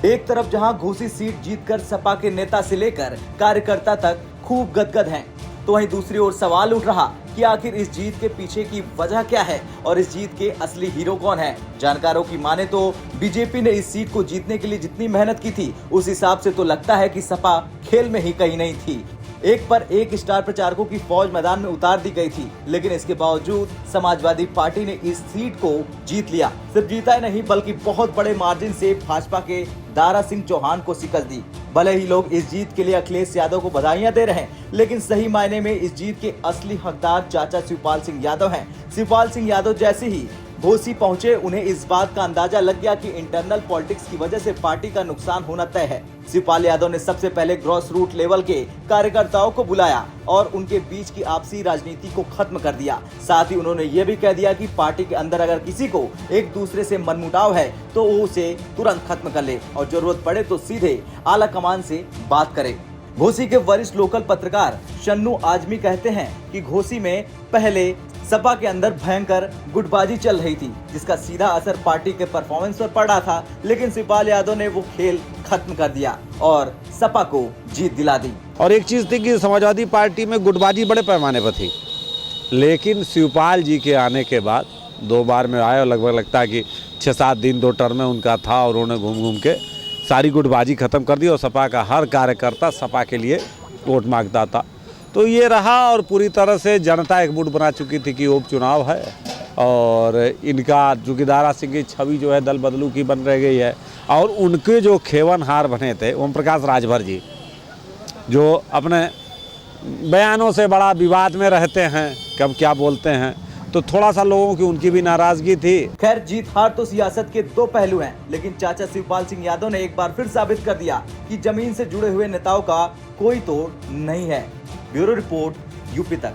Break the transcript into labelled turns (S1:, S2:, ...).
S1: एक तरफ जहां घोसी सीट जीतकर सपा के नेता से लेकर कार्यकर्ता तक खूब गदगद हैं, तो वहीं दूसरी ओर सवाल उठ रहा कि आखिर इस जीत के पीछे की वजह क्या है और इस जीत के असली हीरो कौन है। जानकारों की माने तो बीजेपी ने इस सीट को जीतने के लिए जितनी मेहनत की थी, उस हिसाब से तो लगता है कि सपा खेल में ही कहीं नहीं थी। एक पर एक स्टार प्रचारकों की फौज मैदान में उतार दी गई थी, लेकिन इसके बावजूद समाजवादी पार्टी ने इस सीट को जीत लिया। सिर्फ जीता ही नहीं बल्कि बहुत बड़े मार्जिन से भाजपा के दारा सिंह चौहान को शिकस्त दी। भले ही लोग इस जीत के लिए अखिलेश यादव को बधाइयां दे रहे हैं, लेकिन सही मायने में इस जीत के असली हकदार चाचा शिवपाल सिंह यादव हैं। शिवपाल सिंह यादव जैसे ही घोसी पहुंचे, उन्हें इस बात का अंदाजा लग गया कि इंटरनल पॉलिटिक्स की वजह से पार्टी का नुकसान होना तय है। शिवपाल यादव ने सबसे पहले ग्रॉस रूट लेवल के कार्यकर्ताओं को बुलाया और उनके बीच की आपसी राजनीति को खत्म कर दिया। साथ ही उन्होंने ये भी कह दिया कि पार्टी के अंदर अगर किसी को एक दूसरे से मनमुटाव है तो वो उसे तुरंत खत्म कर ले और जरूरत पड़े तो सीधे आला कमान से बात करे। घोसी के वरिष्ठ लोकल पत्रकार शन्नू आजमी कहते हैं कि घोसी में पहले सपा के अंदर भयंकर गुटबाजी चल रही थी, जिसका सीधा असर पार्टी के परफॉर्मेंस पर पड़ रहा था, लेकिन शिवपाल यादव ने वो खेल खत्म कर दिया और सपा को जीत दिला दी।
S2: और एक चीज़ थी कि समाजवादी पार्टी में गुटबाजी बड़े पैमाने पर थी, लेकिन शिवपाल जी के आने के बाद 2 बार में आए और लगभग लगता है कि 6-7 दिन 2 टर्म में उनका था और उन्होंने घूम घूम के सारी गुटबाजी ख़त्म कर दी और सपा का हर कार्यकर्ता सपा के लिए वोट मांगता था। तो ये रहा और पूरी तरह से जनता एक मूड बना चुकी थी कि उपचुनाव है और इनका चूँकि दारा सिंह की छवि जो है दल बदलू की बन रह गई है। और उनके जो खेवनहार बने थे ओम प्रकाश राजभर जी, जो अपने बयानों से बड़ा विवाद में रहते हैं, कब क्या बोलते हैं, तो थोड़ा सा लोगों की उनकी भी नाराजगी थी।
S1: खैर, जीत हार तो सियासत के 2 पहलू हैं, लेकिन चाचा शिवपाल सिंह यादव ने एक बार फिर साबित कर दिया कि जमीन से जुड़े हुए नेताओं का कोई तोड़ नहीं है। ब्यूरो रिपोर्ट, यूपी तक।